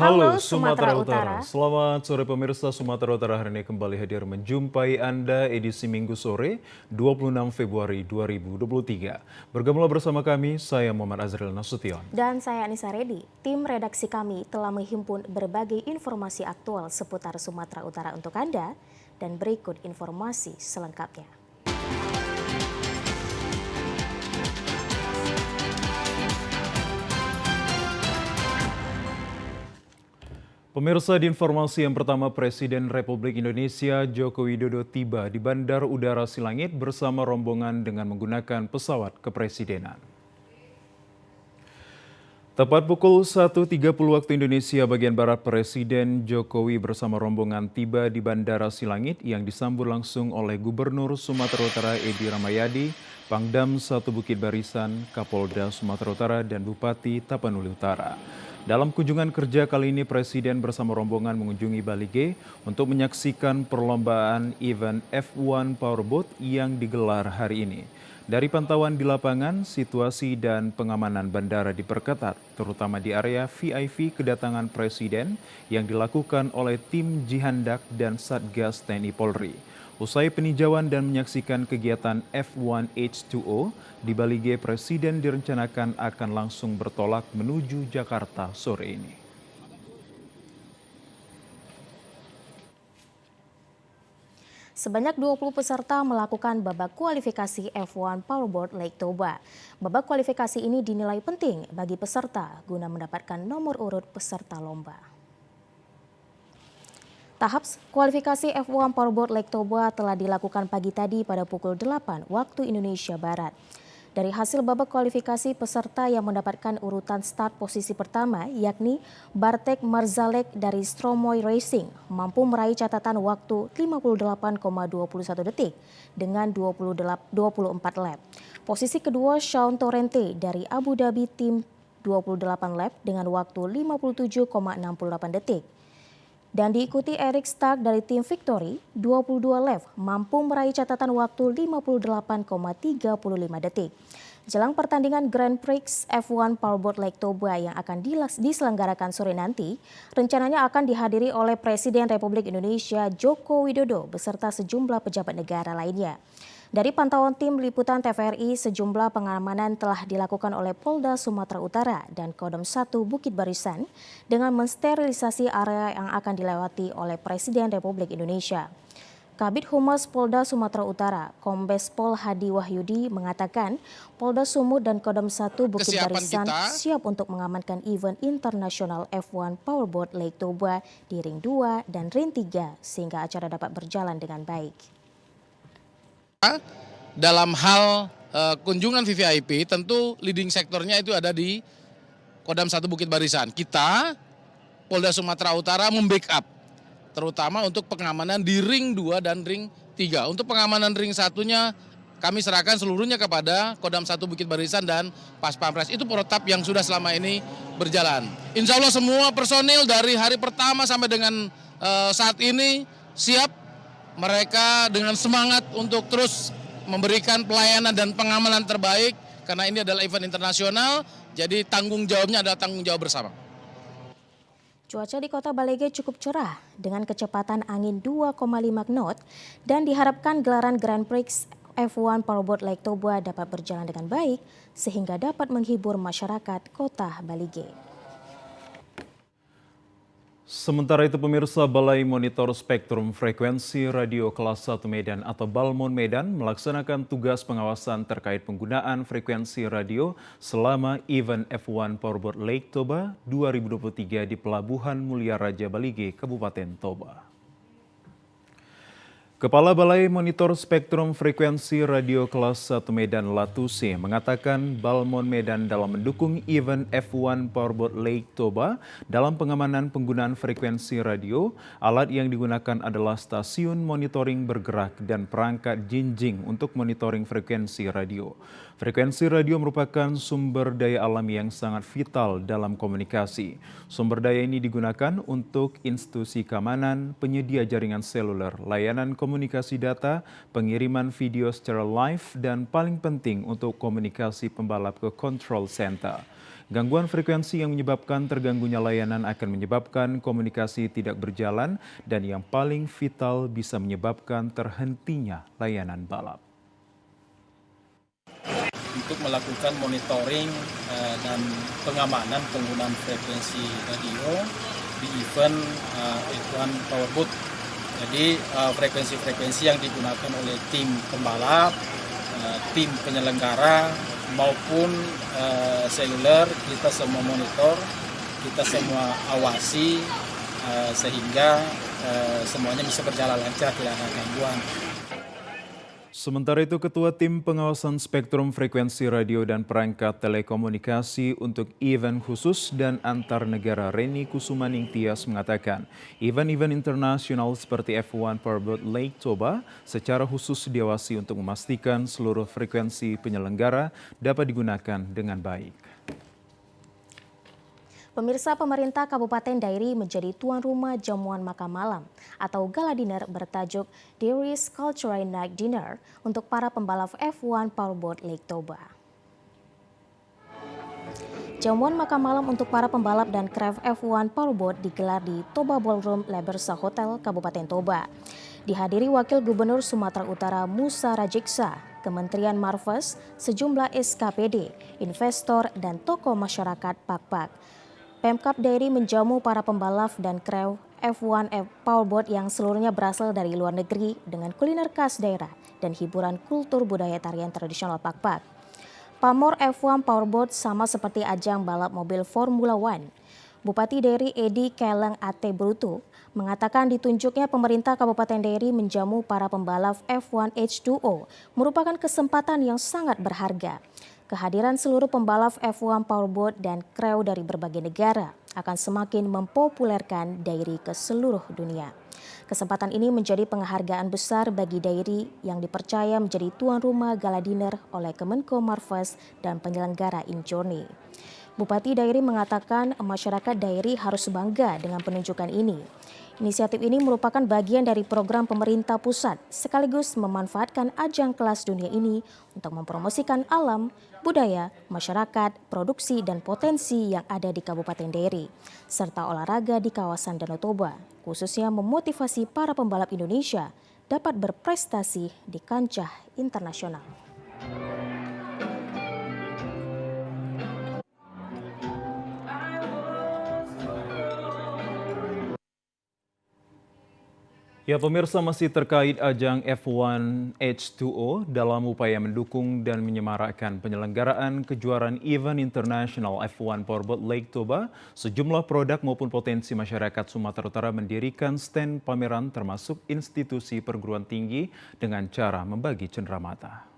Halo Halo Sumatera Sumatera Utara, Utara. selamat sore pemirsa. Sumatera Utara hari ini kembali hadir menjumpai Anda edisi Minggu sore 26 Februari 2023. Bergabunglah bersama kami, saya Muhammad Azril Nasution. Dan saya Anissa Redi. Tim redaksi kami telah menghimpun berbagai informasi aktual seputar Sumatera Utara untuk Anda. Dan berikut informasi selengkapnya. Pemirsa, di informasi yang pertama, Presiden Republik Indonesia Joko Widodo tiba di Bandar Udara Silangit bersama rombongan dengan menggunakan pesawat kepresidenan. Tepat pukul 1.30 waktu Indonesia bagian Barat, Presiden Jokowi bersama rombongan tiba di Bandara Silangit yang disambut langsung oleh Gubernur Sumatera Utara Edi Rahmayadi, Pangdam 1 Bukit Barisan, Kapolda Sumatera Utara, dan Bupati Tapanuli Utara. Dalam kunjungan kerja kali ini, Presiden bersama rombongan mengunjungi Bali G untuk menyaksikan perlombaan event F1 Powerboat yang digelar hari ini. Dari pantauan di lapangan, situasi dan pengamanan bandara diperketat, terutama di area VIP kedatangan Presiden yang dilakukan oleh tim Jihandak dan Satgas TNI Polri. Usai peninjauan dan menyaksikan kegiatan F1 H2O, di Bali G, Presiden direncanakan akan langsung bertolak menuju Jakarta sore ini. Sebanyak 20 peserta melakukan babak kualifikasi F1 Powerboat Lake Toba. Babak kualifikasi ini dinilai penting bagi peserta guna mendapatkan nomor urut peserta lomba. Tahap kualifikasi F1 Powerboat Lake Toba telah dilakukan pagi tadi pada pukul 8 waktu Indonesia Barat. Dari hasil babak kualifikasi, peserta yang mendapatkan urutan start posisi pertama yakni Bartek Marzalek dari Stromoy Racing mampu meraih catatan waktu 58,21 detik dengan 24 lap. Posisi kedua Sean Torrente dari Abu Dhabi tim 28 lap dengan waktu 57,68 detik. Dan diikuti Eric Stark dari tim Victory, 22 lap mampu meraih catatan waktu 58,35 detik. Jelang pertandingan Grand Prix F1 Powerboat Lake Toba yang akan diselenggarakan sore nanti, rencananya akan dihadiri oleh Presiden Republik Indonesia Joko Widodo beserta sejumlah pejabat negara lainnya. Dari pantauan tim liputan TVRI, sejumlah pengamanan telah dilakukan oleh Polda Sumatera Utara dan Kodam 1 Bukit Barisan dengan mensterilisasi area yang akan dilewati oleh Presiden Republik Indonesia. Kabid Humas Polda Sumatera Utara, Kombes Pol Hadi Wahyudi mengatakan Polda Sumut dan Kodam 1 Bukit Barisan siap untuk mengamankan event internasional F1 Powerboat Lake Toba di Ring 2 dan Ring 3 sehingga acara dapat berjalan dengan baik. Dalam hal kunjungan VVIP, tentu leading sektornya itu ada di Kodam 1 Bukit Barisan. Kita, Polda Sumatera Utara membackup, terutama untuk pengamanan di Ring 2 dan Ring 3. Untuk pengamanan Ring 1-nya, kami serahkan seluruhnya kepada Kodam 1 Bukit Barisan dan Pas Pampres. Itu protap yang sudah selama ini berjalan. Insya Allah semua personil dari hari pertama sampai dengan saat ini siap. Mereka dengan semangat untuk terus memberikan pelayanan dan pengamanan terbaik karena ini adalah event internasional, jadi tanggung jawabnya adalah tanggung jawab bersama. Cuaca di kota Balege cukup cerah dengan kecepatan angin 2,5 knot dan diharapkan gelaran Grand Prix F1 Powerboat Lake Toba dapat berjalan dengan baik sehingga dapat menghibur masyarakat kota Balege. Sementara itu pemirsa, Balai Monitor Spektrum Frekuensi Radio Kelas 1 Medan atau Balmon Medan melaksanakan tugas pengawasan terkait penggunaan frekuensi radio selama event F1 Powerboat Lake Toba 2023 di Pelabuhan Mulia Raja Balige, Kabupaten Toba. Kepala Balai Monitor Spektrum Frekuensi Radio Kelas 1 Medan Latuse mengatakan Balmon Medan dalam mendukung event F1 Powerboat Lake Toba dalam pengamanan penggunaan frekuensi radio, alat yang digunakan adalah stasiun monitoring bergerak dan perangkat jinjing untuk monitoring frekuensi radio. Frekuensi radio merupakan sumber daya alam yang sangat vital dalam komunikasi. Sumber daya ini digunakan untuk institusi keamanan, penyedia jaringan seluler, layanan komunikasi data, pengiriman video secara live, dan paling penting untuk komunikasi pembalap ke control center. Gangguan frekuensi yang menyebabkan terganggunya layanan akan menyebabkan komunikasi tidak berjalan dan yang paling vital bisa menyebabkan terhentinya layanan balap. Untuk melakukan monitoring dan pengamanan penggunaan frekuensi radio di event F1 Powerboat. Jadi frekuensi-frekuensi yang digunakan oleh tim pembalap, tim penyelenggara maupun seluler, kita semua monitor, kita semua awasi sehingga semuanya bisa berjalan lancar, tidak ada gangguan. Sementara itu, Ketua Tim Pengawasan Spektrum Frekuensi Radio dan Perangkat Telekomunikasi untuk event khusus dan antar negara Reni Kusumaning Tias mengatakan, event-event internasional seperti F1 Powerboat Lake Toba secara khusus diawasi untuk memastikan seluruh frekuensi penyelenggara dapat digunakan dengan baik. Pemirsa, pemerintah Kabupaten Dairi menjadi tuan rumah jamuan makan malam atau gala dinner bertajuk Dairi's Cultural Night Dinner untuk para pembalap F1 Powerboat Lake Toba. Jamuan makan malam untuk para pembalap dan kru F1 Powerboat digelar di Toba Ballroom Lebersa Hotel, Kabupaten Toba. Dihadiri Wakil Gubernur Sumatera Utara Musa Rajeksa, Kementerian Marves, sejumlah SKPD, investor, dan tokoh masyarakat Pakpak. Pemkab Dairi menjamu para pembalap dan kru F1 Powerboat yang seluruhnya berasal dari luar negeri dengan kuliner khas daerah dan hiburan kultur budaya tarian tradisional Pakpak. Pamor F1 Powerboat sama seperti ajang balap mobil Formula One. Bupati Dairi Edi Keleng Ate Bruto mengatakan ditunjuknya pemerintah Kabupaten Dairi menjamu para pembalap F1 H2O merupakan kesempatan yang sangat berharga. Kehadiran seluruh pembalap F1 Powerboat dan kru dari berbagai negara akan semakin mempopulerkan Dairi ke seluruh dunia. Kesempatan ini menjadi penghargaan besar bagi Dairi yang dipercaya menjadi tuan rumah gala dinner oleh Kemenko Marves dan penyelenggara Injourney. Bupati Dairi mengatakan masyarakat Dairi harus bangga dengan penunjukan ini. Inisiatif ini merupakan bagian dari program pemerintah pusat sekaligus memanfaatkan ajang kelas dunia ini untuk mempromosikan alam, budaya, masyarakat, produksi, dan potensi yang ada di Kabupaten Dairi, serta olahraga di kawasan Danau Toba, khususnya memotivasi para pembalap Indonesia dapat berprestasi di kancah internasional. Ya, pemirsa, masih terkait ajang F1 H2O dalam upaya mendukung dan menyemarakkan penyelenggaraan kejuaraan event internasional F1 Powerboat Lake Toba, sejumlah produk maupun potensi masyarakat Sumatera Utara mendirikan stand pameran termasuk institusi perguruan tinggi dengan cara membagi cenderamata.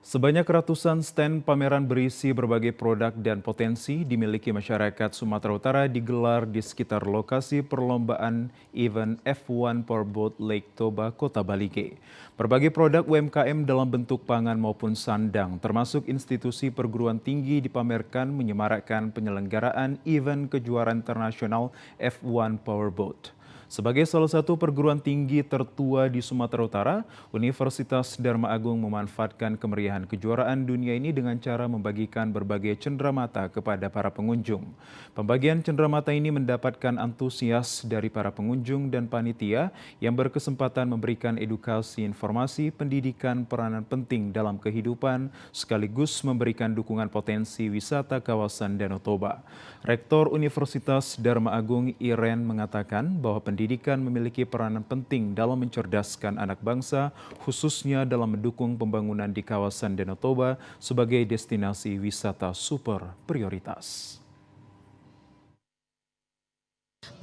Sebanyak ratusan stand pameran berisi berbagai produk dan potensi dimiliki masyarakat Sumatera Utara digelar di sekitar lokasi perlombaan event F1 Powerboat Lake Toba, Kota Balige. Berbagai produk UMKM dalam bentuk pangan maupun sandang, termasuk institusi perguruan tinggi dipamerkan menyemarakkan penyelenggaraan event kejuaraan internasional F1 Powerboat. Sebagai salah satu perguruan tinggi tertua di Sumatera Utara, Universitas Dharma Agung memanfaatkan kemeriahan kejuaraan dunia ini dengan cara membagikan berbagai cenderamata kepada para pengunjung. Pembagian cenderamata ini mendapatkan antusias dari para pengunjung dan panitia yang berkesempatan memberikan edukasi, informasi, pendidikan, peranan penting dalam kehidupan, sekaligus memberikan dukungan potensi wisata kawasan Danau Toba. Rektor Universitas Dharma Agung Iren mengatakan bahwa pendidikan memiliki peranan penting dalam mencerdaskan anak bangsa, khususnya dalam mendukung pembangunan di kawasan Danau Toba sebagai destinasi wisata super prioritas.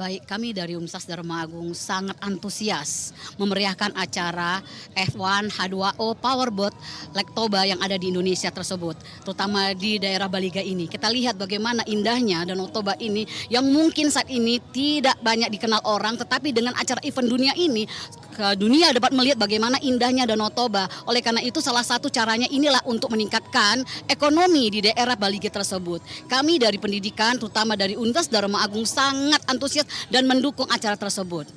Baik, kami dari Universitas Dharma Agung sangat antusias memeriahkan acara F1 H2O Powerboat Lake Toba yang ada di Indonesia tersebut, terutama di daerah Baliga ini. Kita lihat bagaimana indahnya Danau Toba ini yang mungkin saat ini tidak banyak dikenal orang, tetapi dengan acara event dunia ini, dunia dapat melihat bagaimana indahnya Danau Toba. Oleh karena itu salah satu caranya inilah untuk meningkatkan ekonomi di daerah Balige tersebut. Kami dari pendidikan, terutama dari Universitas Dharma Agung sangat antusias dan mendukung acara tersebut.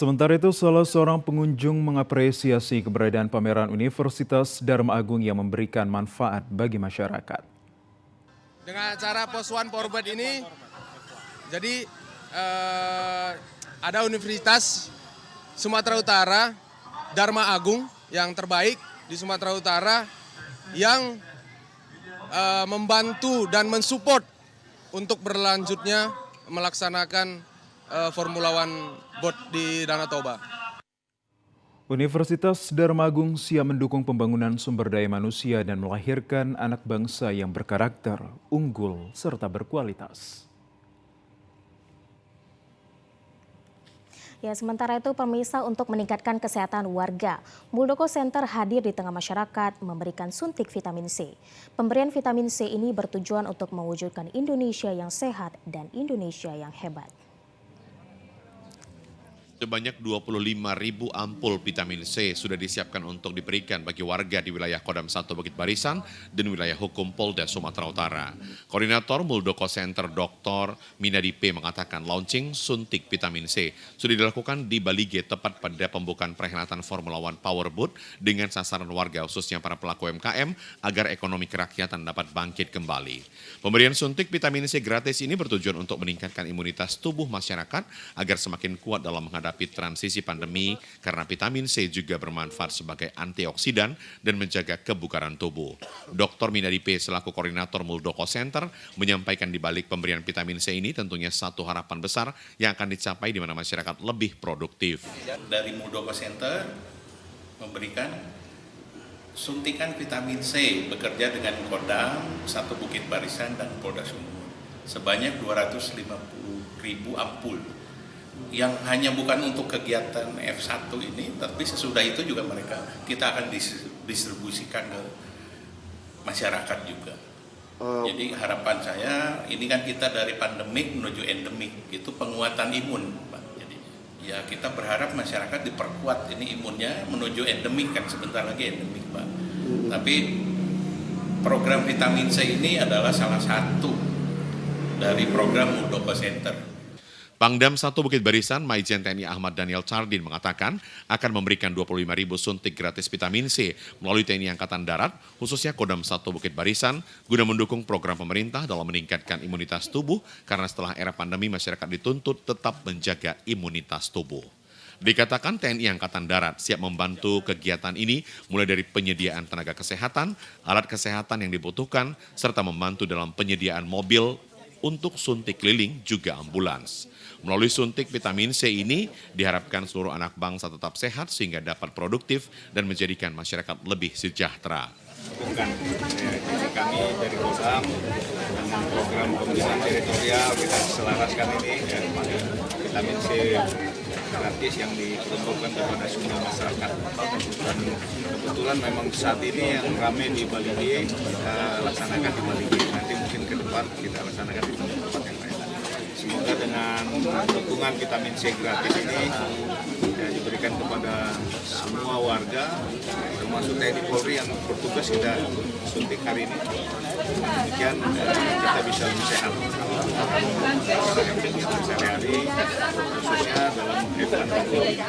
Sementara itu, salah seorang pengunjung mengapresiasi keberadaan pameran Universitas Dharma Agung yang memberikan manfaat bagi masyarakat. Dengan acara POS One Powerbird ini, jadi ada Universitas Sumatera Utara Dharma Agung yang terbaik di Sumatera Utara yang membantu dan mensupport untuk berlanjutnya melaksanakan Formula One Boat di Danau Toba. Universitas Dharma Agung siap mendukung pembangunan sumber daya manusia dan melahirkan anak bangsa yang berkarakter, unggul, serta berkualitas. Ya, sementara itu pemirsa, untuk meningkatkan kesehatan warga, Muldoko Center hadir di tengah masyarakat memberikan suntik vitamin C. Pemberian vitamin C ini bertujuan untuk mewujudkan Indonesia yang sehat dan Indonesia yang hebat. Sebanyak 25.000 ampul vitamin C sudah disiapkan untuk diberikan bagi warga di wilayah Kodam 1 Bukit Barisan dan wilayah hukum Polda Sumatera Utara. Koordinator Muldoko Center Dr. Minadi P. mengatakan launching suntik vitamin C sudah dilakukan di Bali G tepat pada pembukaan perhelatan Formula One Powerboat dengan sasaran warga khususnya para pelaku UMKM agar ekonomi kerakyatan dapat bangkit kembali. Pemberian suntik vitamin C gratis ini bertujuan untuk meningkatkan imunitas tubuh masyarakat agar semakin kuat dalam menghadapi transisi pandemi karena vitamin C juga bermanfaat sebagai antioksidan dan menjaga kebugaran tubuh. Dr. Minadi P. selaku koordinator Muldoko Center menyampaikan di balik pemberian vitamin C ini tentunya satu harapan besar yang akan dicapai di mana masyarakat lebih produktif. Dari Muldoko Center memberikan suntikan vitamin C bekerja dengan Kodam 1 Bukit Barisan dan Polda Sumut sebanyak 250.000 ampul. Yang hanya bukan untuk kegiatan F1 ini, tapi sesudah itu juga kita akan distribusikan ke masyarakat juga. Jadi harapan saya, ini kan kita dari pandemik menuju endemik, itu penguatan imun, Pak. Jadi ya kita berharap masyarakat diperkuat ini imunnya menuju endemik, kan sebentar lagi endemik, Pak. Tapi program vitamin C ini adalah salah satu dari program Muldoko Center. Pangdam 1 Bukit Barisan, Maijen TNI Ahmad Daniel Chardin mengatakan akan memberikan 25.000 suntik gratis vitamin C melalui TNI Angkatan Darat, khususnya Kodam 1 Bukit Barisan, guna mendukung program pemerintah dalam meningkatkan imunitas tubuh karena setelah era pandemi masyarakat dituntut tetap menjaga imunitas tubuh. Dikatakan TNI Angkatan Darat siap membantu kegiatan ini mulai dari penyediaan tenaga kesehatan, alat kesehatan yang dibutuhkan, serta membantu dalam penyediaan mobil untuk suntik keliling juga ambulans. Melalui suntik vitamin C ini diharapkan seluruh anak bangsa tetap sehat sehingga dapat produktif dan menjadikan masyarakat lebih sejahtera. Kami dari Kodam dengan program pembinaan teritorial kita selaraskan ini dan vitamin C gratis yang diperuntukkan kepada semua masyarakat. Dan kebetulan memang saat ini yang ramai di Bali G kita laksanakan di Bali G. Nanti mungkin ke depan kita laksanakan di tempat yang lain. Semoga dengan dukungan vitamin C gratis ini diberikan kepada semua warga, termasuk TNI Polri yang bertugas kita suntik hari ini. Demikian kita bisa lebih sehat sehari-hari, khususnya dalam F1 ini.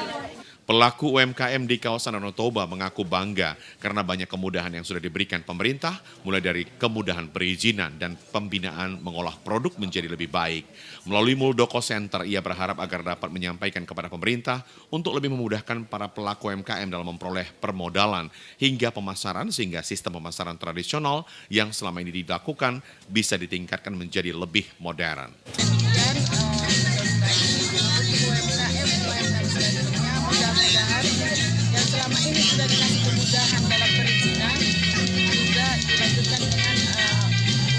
Pelaku UMKM di kawasan Danau Toba mengaku bangga karena banyak kemudahan yang sudah diberikan pemerintah, mulai dari kemudahan perizinan dan pembinaan mengolah produk menjadi lebih baik. Melalui Muldoko Center, ia berharap agar dapat menyampaikan kepada pemerintah untuk lebih memudahkan para pelaku UMKM dalam memperoleh permodalan hingga pemasaran sehingga sistem pemasaran tradisional yang selama ini dilakukan bisa ditingkatkan menjadi lebih modern. Yang selama ini sudah dikasih kemudahan dalam perizinan juga dilanjutkan dengan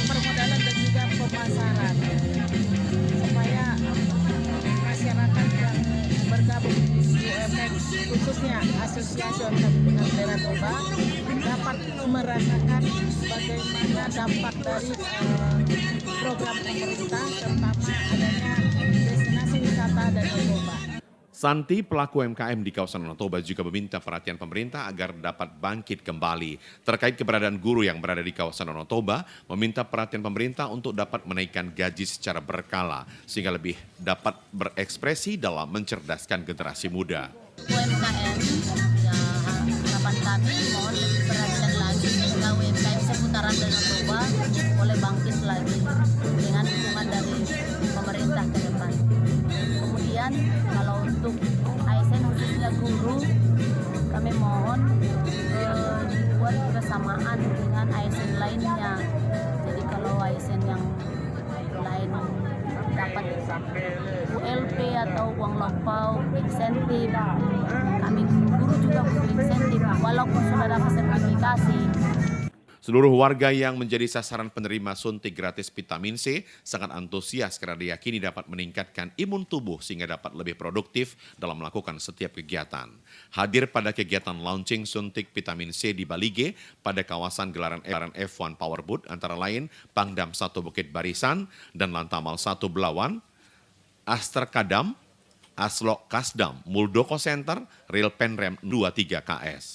permodalan dan juga pemasaran supaya masyarakat yang bergabung di UMKM khususnya Asosiasi UMKM Daerah Toba dapat merasakan bagaimana dampak dari program pemerintah terutama adanya destinasi wisata Danau Toba. Santi, pelaku UMKM di kawasan Danau Toba juga meminta perhatian pemerintah agar dapat bangkit kembali. Terkait keberadaan guru yang berada di kawasan Danau Toba, meminta perhatian pemerintah untuk dapat menaikkan gaji secara berkala, sehingga lebih dapat berekspresi dalam mencerdaskan generasi muda. UMKM, ya harapan kami mohon lebih perhatian lagi sehingga UMKM seputaran Danau Toba boleh bangkit lagi dengan dukungan dari pemerintah ke depan. Kemudian kalau untuk ASN khususnya guru, kami mohon dibuat kesamaan dengan ASN lainnya. Jadi kalau ASN yang lain dapat ULP atau uang lampau, insentif, kami guru juga butuh insentif walaupun sudah dapat sertifikasi. Seluruh warga yang menjadi sasaran penerima suntik gratis vitamin C sangat antusias karena diyakini dapat meningkatkan imun tubuh sehingga dapat lebih produktif dalam melakukan setiap kegiatan. Hadir pada kegiatan launching suntik vitamin C di Balige pada kawasan gelaran F1 Powerboat antara lain Pangdam 1 Bukit Barisan dan Lantamal 1 Belawan, Aster Kadam, Aslok Kasdam, Muldoko Center, Real Penrem 23 KS.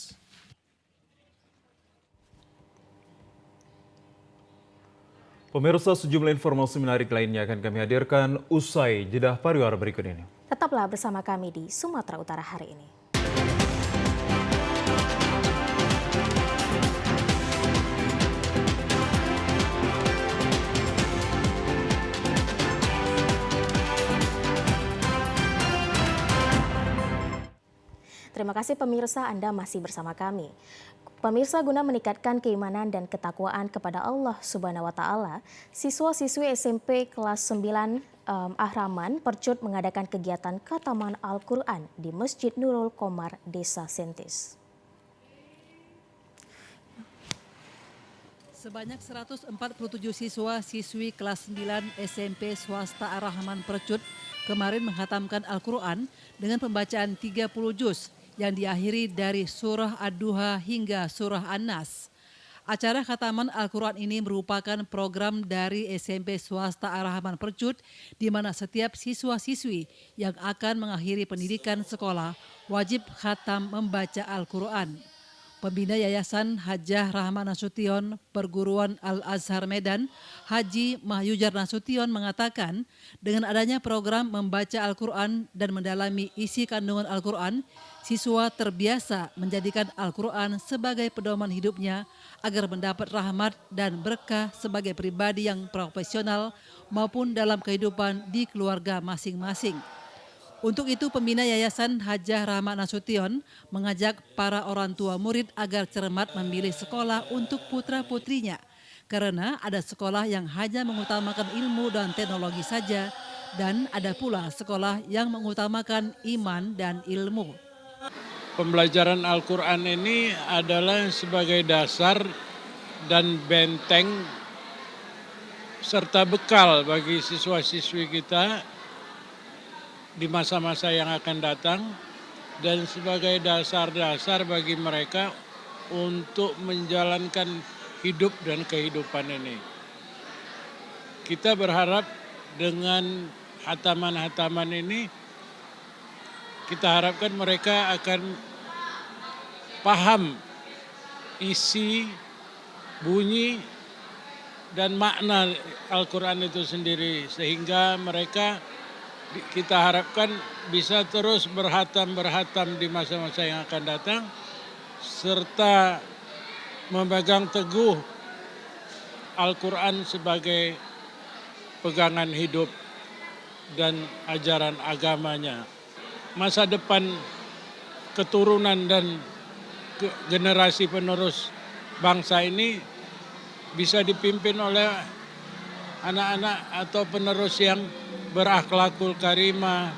Pemirsa, sejumlah informasi menarik lainnya akan kami hadirkan usai jeda pariwara berikut ini. Tetaplah bersama kami di Sumatera Utara hari ini. Terima kasih pemirsa, Anda masih bersama kami. Pemirsa, guna meningkatkan keimanan dan ketakwaan kepada Allah Subhanahu wa Ta'ala, siswa-siswi SMP kelas 9 Ahraman Percut mengadakan kegiatan khataman Al-Quran di Masjid Nurul Komar, Desa Sentis. Sebanyak 147 siswa-siswi kelas 9 SMP swasta Ar-Rahman Percut kemarin menghatamkan Al-Quran dengan pembacaan 30 juz yang diakhiri dari surah Ad-Duha hingga surah An-Nas. Acara khataman Al-Quran ini merupakan program dari SMP swasta Ar-Rahman Percut di mana setiap siswa-siswi yang akan mengakhiri pendidikan sekolah wajib khatam membaca Al-Quran. Pembina Yayasan Hajah Rahman Nasution Perguruan Al-Azhar Medan, Haji Mahyujar Nasution mengatakan dengan adanya program membaca Al-Quran dan mendalami isi kandungan Al-Quran, siswa terbiasa menjadikan Al-Quran sebagai pedoman hidupnya agar mendapat rahmat dan berkah sebagai pribadi yang profesional maupun dalam kehidupan di keluarga masing-masing. Untuk itu pembina Yayasan Hajah Rahman Nasution mengajak para orang tua murid agar cermat memilih sekolah untuk putra-putrinya. Karena ada sekolah yang hanya mengutamakan ilmu dan teknologi saja dan ada pula sekolah yang mengutamakan iman dan ilmu. Pembelajaran Al-Quran ini adalah sebagai dasar dan benteng serta bekal bagi siswa-siswi kita di masa-masa yang akan datang dan sebagai dasar-dasar bagi mereka untuk menjalankan hidup dan kehidupan ini. Kita berharap dengan hataman-hataman ini kita harapkan mereka akan paham isi, bunyi dan makna Al-Quran itu sendiri sehingga mereka kita harapkan bisa terus berhatam di masa-masa yang akan datang serta memegang teguh Al-Quran sebagai pegangan hidup dan ajaran agamanya. Masa depan keturunan dan generasi penerus bangsa ini bisa dipimpin oleh anak-anak atau penerus yang berakhlakul karimah,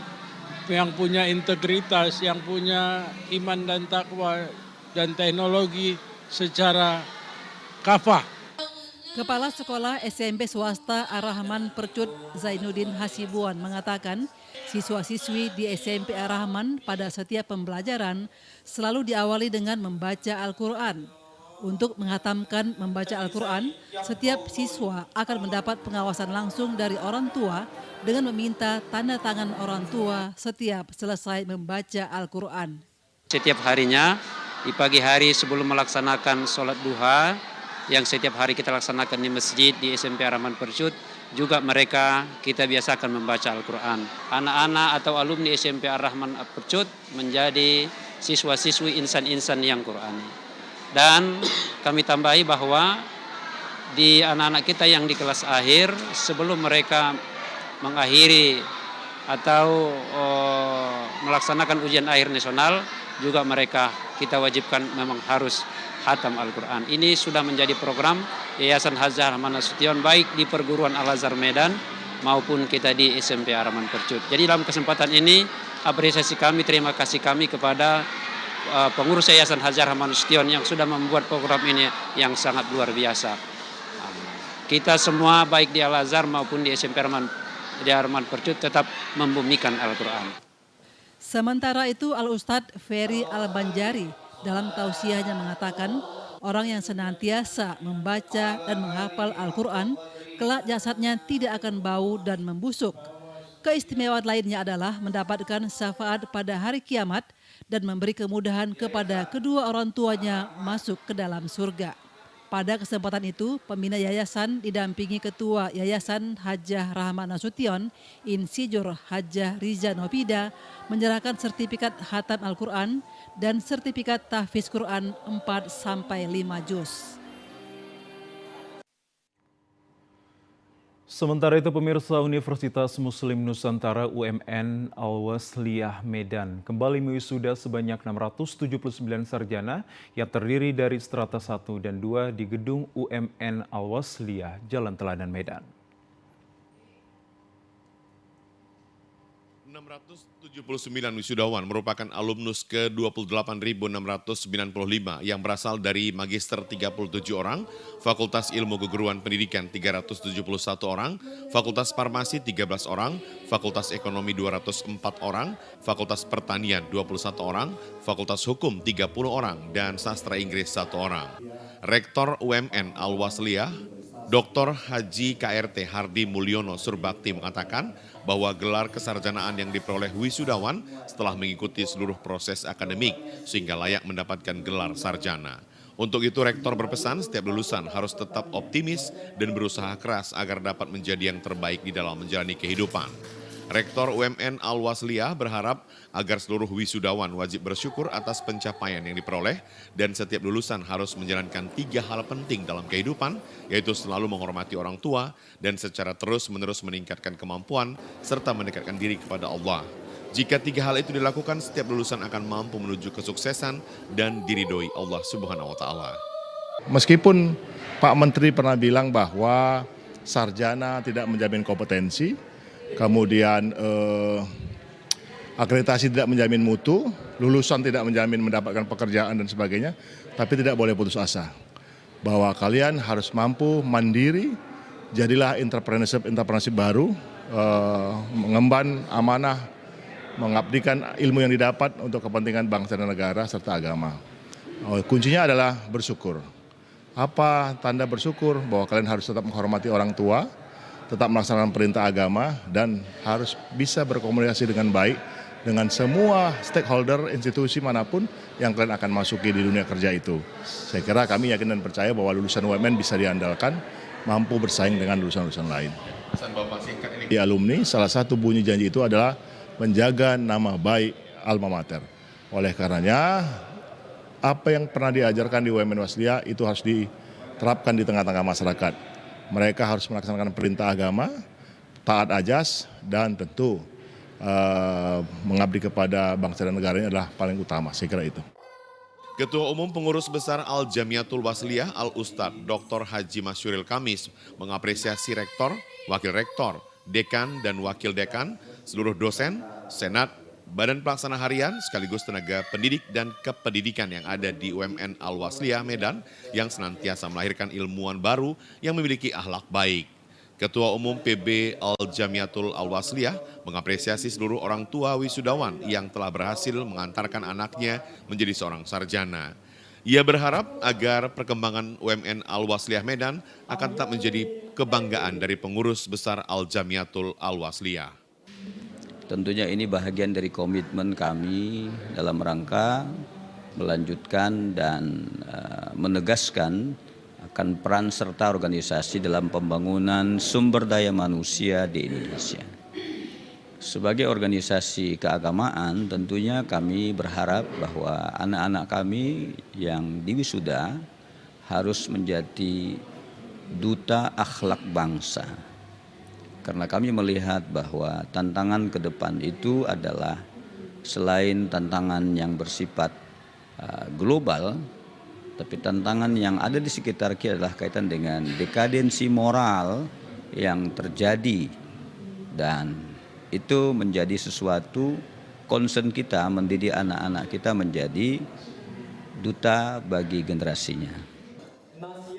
yang punya integritas, yang punya iman dan takwa dan teknologi secara kafah. Kepala Sekolah SMP Swasta Ar-Rahman Percut Zainuddin Hasibuan mengatakan siswa-siswi di SMP Ar-Rahman pada setiap pembelajaran selalu diawali dengan membaca Al-Quran. Untuk menghatamkan membaca Al-Quran, setiap siswa akan mendapat pengawasan langsung dari orang tua dengan meminta tanda tangan orang tua setiap selesai membaca Al-Quran. Setiap harinya, di pagi hari sebelum melaksanakan sholat duha, yang setiap hari kita laksanakan di masjid di SMP Ar-Rahman Percut, juga mereka kita biasakan membaca Al-Quran. Anak-anak atau alumni SMP Ar-Rahman Percut menjadi siswa-siswi insan-insan yang Qurani. Dan kami tambahi bahwa di anak-anak kita yang di kelas akhir, sebelum mereka mengakhiri atau melaksanakan ujian akhir nasional, juga mereka kita wajibkan memang harus khatam Al-Quran. Ini sudah menjadi program Yayasan Hajar Rahman Nasution baik di Perguruan Al-Azhar Medan maupun kita di SMP Ar-Rahman Percut. Jadi dalam kesempatan ini apresiasi kami, terima kasih kami kepada pengurus Yayasan Hajar Rahman Nasution yang sudah membuat program ini yang sangat luar biasa. Kita semua baik di Al-Azhar maupun di SMP Ar-Rahman Percut tetap membumikan Al-Quran. Sementara itu Al-Ustadz Ferry Al-Banjari dalam tausiahnya mengatakan orang yang senantiasa membaca dan menghafal Al-Quran kelak jasadnya tidak akan bau dan membusuk. Keistimewaan lainnya adalah mendapatkan syafaat pada hari kiamat dan memberi kemudahan kepada kedua orang tuanya masuk ke dalam surga. Pada kesempatan itu, pembina yayasan didampingi Ketua Yayasan Hajah Rahman Nasution, Insinyur Hajah Riza Nopida, menyerahkan sertifikat khatam Al-Quran dan sertifikat tahfiz Quran 4-5 juz. Sementara itu pemirsa, Universitas Muslim Nusantara UMN Al-Wasliyah Medan kembali mewisuda sebanyak 679 sarjana yang terdiri dari strata 1 dan 2 di gedung UMN Al-Wasliyah, Jalan Teladan Medan. 679 wisudawan merupakan alumnus ke-28.695 yang berasal dari Magister 37 orang, Fakultas Ilmu Keguruan Pendidikan 371 orang, Fakultas Farmasi 13 orang, Fakultas Ekonomi 204 orang, Fakultas Pertanian 21 orang, Fakultas Hukum 30 orang, dan Sastra Inggris 1 orang. Rektor UMN Al-Wasliyah, Dr. Haji KRT Hardi Mulyono Surbakti mengatakan bahwa gelar kesarjanaan yang diperoleh wisudawan setelah mengikuti seluruh proses akademik sehingga layak mendapatkan gelar sarjana. Untuk itu Rektor berpesan setiap lulusan harus tetap optimis dan berusaha keras agar dapat menjadi yang terbaik di dalam menjalani kehidupan. Rektor UMN Al-Wasliyah berharap agar seluruh wisudawan wajib bersyukur atas pencapaian yang diperoleh dan setiap lulusan harus menjalankan 3 hal penting dalam kehidupan, yaitu selalu menghormati orang tua dan secara terus-menerus meningkatkan kemampuan serta mendekatkan diri kepada Allah. Jika 3 hal itu dilakukan, setiap lulusan akan mampu menuju kesuksesan dan diridhoi Allah Subhanahu wa Ta'ala. Meskipun Pak Menteri pernah bilang bahwa sarjana tidak menjamin kompetensi, kemudian akreditasi tidak menjamin mutu, lulusan tidak menjamin mendapatkan pekerjaan dan sebagainya, tapi tidak boleh putus asa. Bahwa kalian harus mampu mandiri, jadilah entrepreneurship baru, mengemban amanah, mengabdikan ilmu yang didapat untuk kepentingan bangsa dan negara serta agama. Kuncinya adalah bersyukur. Apa tanda bersyukur? Bahwa kalian harus tetap menghormati orang tua, tetap melaksanakan perintah agama, dan harus bisa berkomunikasi dengan baik dengan semua stakeholder institusi manapun yang kalian akan masuki di dunia kerja itu. Saya kira kami yakin dan percaya bahwa lulusan UMN bisa diandalkan, mampu bersaing dengan lulusan-lulusan lain. Pesan Bapak singkat ini. Di alumni, salah satu bunyi janji itu adalah menjaga nama baik alma mater. Oleh karenanya, apa yang pernah diajarkan di UMN Wasliyah itu harus diterapkan di tengah-tengah masyarakat. Mereka harus melaksanakan perintah agama, taat ajas, dan tentu mengabdi kepada bangsa dan negaranya adalah paling utama. Saya kira itu. Ketua Umum Pengurus Besar Al-Jamiatul Wasliyah Al-Ustadz Dr. Haji Masyuril Kamis mengapresiasi rektor, wakil rektor, dekan dan wakil dekan, seluruh dosen, senat, badan pelaksana harian sekaligus tenaga pendidik dan kependidikan yang ada di UMN Al-Wasliyah Medan yang senantiasa melahirkan ilmuwan baru yang memiliki akhlak baik. Ketua Umum PB Al-Jamiatul Al-Wasliyah mengapresiasi seluruh orang tua wisudawan yang telah berhasil mengantarkan anaknya menjadi seorang sarjana. Ia berharap agar perkembangan UMN Al-Wasliyah Medan akan tetap menjadi kebanggaan dari pengurus besar Al-Jamiatul Al-Wasliyah. Tentunya ini bahagian dari komitmen kami dalam rangka melanjutkan dan menegaskan akan peran serta organisasi dalam pembangunan sumber daya manusia di Indonesia. Sebagai organisasi keagamaan, tentunya kami berharap bahwa anak-anak kami yang diwisuda harus menjadi duta akhlak bangsa. Karena kami melihat bahwa tantangan ke depan itu adalah selain tantangan yang bersifat global, tapi tantangan yang ada di sekitar kita adalah kaitan dengan dekadensi moral yang terjadi, dan itu menjadi sesuatu concern kita mendidik anak-anak kita menjadi duta bagi generasinya.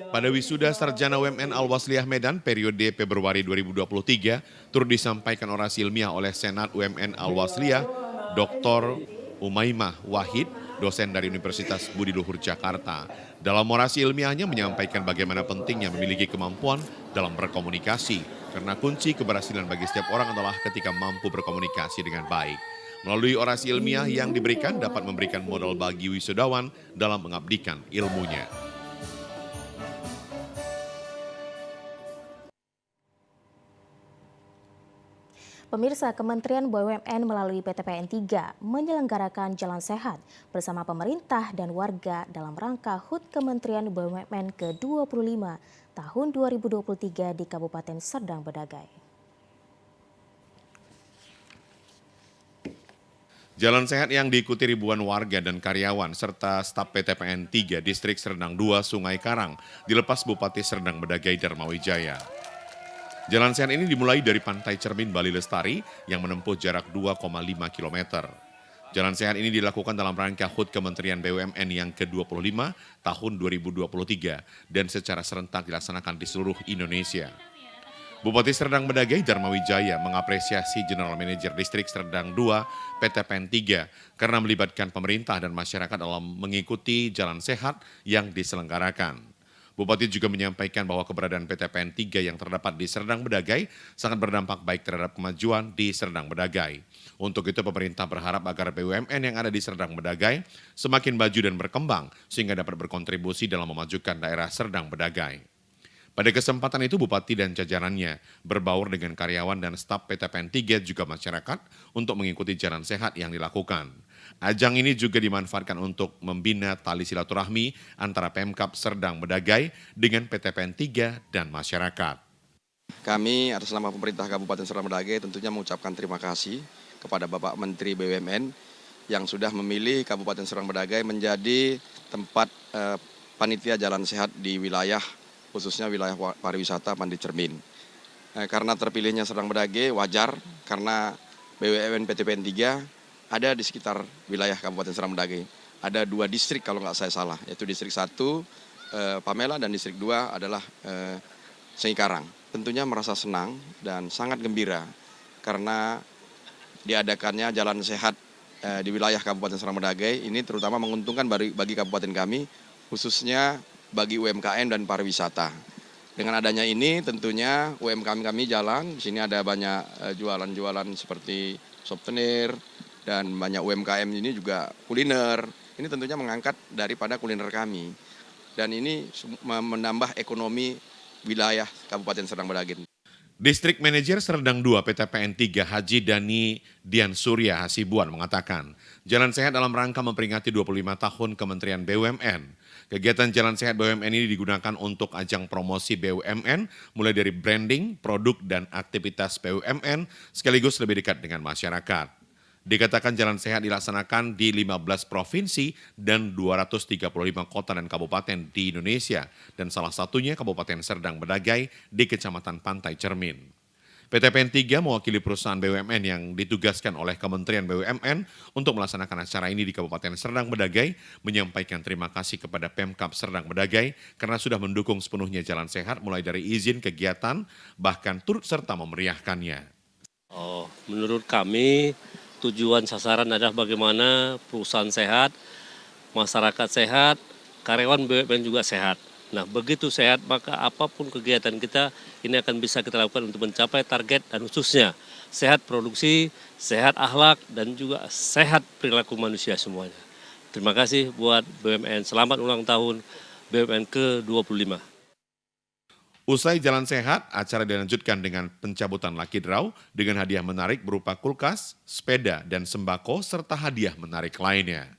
Pada wisuda Sarjana UMN Al-Wasliyah Medan periode Februari 2023 turut disampaikan orasi ilmiah oleh Senat UMN Al-Wasliyah Dr. Umaymah Wahid, dosen dari Universitas Budi Luhur Jakarta. Dalam orasi ilmiahnya menyampaikan bagaimana pentingnya memiliki kemampuan dalam berkomunikasi, karena kunci keberhasilan bagi setiap orang adalah ketika mampu berkomunikasi dengan baik. Melalui orasi ilmiah yang diberikan dapat memberikan modal bagi wisudawan dalam mengabdikan ilmunya. Pemirsa, Kementerian BUMN melalui PTPN 3 menyelenggarakan Jalan Sehat bersama pemerintah dan warga dalam rangka HUT Kementerian BUMN ke-25 tahun 2023 di Kabupaten Serdang Bedagai. Jalan sehat yang diikuti ribuan warga dan karyawan serta staf PTPN 3 Distrik Serdang 2 Sungai Karang dilepas Bupati Serdang Bedagai Darmawijaya. Jalan sehat ini dimulai dari Pantai Cermin Bali Lestari yang menempuh jarak 2,5 km. Jalan sehat ini dilakukan dalam rangka HUT Kementerian BUMN yang ke-25 tahun 2023 dan secara serentak dilaksanakan di seluruh Indonesia. Bupati Serdang Bedagai Darmawijaya mengapresiasi General Manager Distrik Serdang 2 PTPN 3 karena melibatkan pemerintah dan masyarakat dalam mengikuti jalan sehat yang diselenggarakan. Bupati juga menyampaikan bahwa keberadaan PTPN 3 yang terdapat di Serdang Bedagai sangat berdampak baik terhadap kemajuan di Serdang Bedagai. Untuk itu pemerintah berharap agar BUMN yang ada di Serdang Bedagai semakin maju dan berkembang sehingga dapat berkontribusi dalam memajukan daerah Serdang Bedagai. Pada kesempatan itu Bupati dan jajarannya berbaur dengan karyawan dan staf PTPN 3 juga masyarakat untuk mengikuti jalan sehat yang dilakukan. Ajang ini juga dimanfaatkan untuk membina tali silaturahmi antara Pemkab Serdang Bedagai dengan PTPN 3 dan masyarakat. Kami atas nama pemerintah Kabupaten Serdang Bedagai tentunya mengucapkan terima kasih kepada Bapak Menteri BUMN yang sudah memilih Kabupaten Serdang Bedagai menjadi tempat panitia jalan sehat di wilayah, khususnya wilayah pariwisata Pantai Cermin. Karena terpilihnya Serdang Bedagai wajar karena BUMN PTPN 3 ada di sekitar wilayah Kabupaten Serdang Bedagai. Ada 2 distrik kalau nggak saya salah, yaitu distrik 1 Pamela dan distrik 2 adalah Sungai Karang. Tentunya merasa senang dan sangat gembira karena diadakannya jalan sehat di wilayah Kabupaten Serdang Bedagai ini terutama menguntungkan bagi kabupaten kami, khususnya bagi UMKM dan pariwisata. Dengan adanya ini tentunya UMKM kami jalan, di sini ada banyak jualan-jualan seperti souvenir, dan banyak UMKM ini juga kuliner. Ini tentunya mengangkat daripada kuliner kami. Dan ini menambah ekonomi wilayah Kabupaten Serdang Bedagai. Distrik Manajer Serdang 2 PTPN 3 Haji Dani Dian Surya Hasibuan mengatakan, jalan sehat dalam rangka memperingati 25 tahun Kementerian BUMN. Kegiatan jalan sehat BUMN ini digunakan untuk ajang promosi BUMN, mulai dari branding, produk, dan aktivitas BUMN, sekaligus lebih dekat dengan masyarakat. Dikatakan jalan sehat dilaksanakan di 15 provinsi dan 235 kota dan kabupaten di Indonesia, dan salah satunya Kabupaten Serdang Bedagai di Kecamatan Pantai Cermin. PTPN 3 mewakili perusahaan BUMN yang ditugaskan oleh Kementerian BUMN untuk melaksanakan acara ini di Kabupaten Serdang Bedagai, menyampaikan terima kasih kepada Pemkab Serdang Bedagai karena sudah mendukung sepenuhnya jalan sehat mulai dari izin kegiatan, bahkan turut serta memeriahkannya. Menurut kami, tujuan sasaran adalah bagaimana perusahaan sehat, masyarakat sehat, karyawan BUMN juga sehat. Nah, begitu sehat maka apapun kegiatan kita ini akan bisa kita lakukan untuk mencapai target dan khususnya sehat produksi, sehat akhlak, dan juga sehat perilaku manusia semuanya. Terima kasih buat BUMN. Selamat ulang tahun BUMN ke-25. Usai jalan sehat, acara dilanjutkan dengan pencabutan Lucky Draw dengan hadiah menarik berupa kulkas, sepeda, dan sembako serta hadiah menarik lainnya.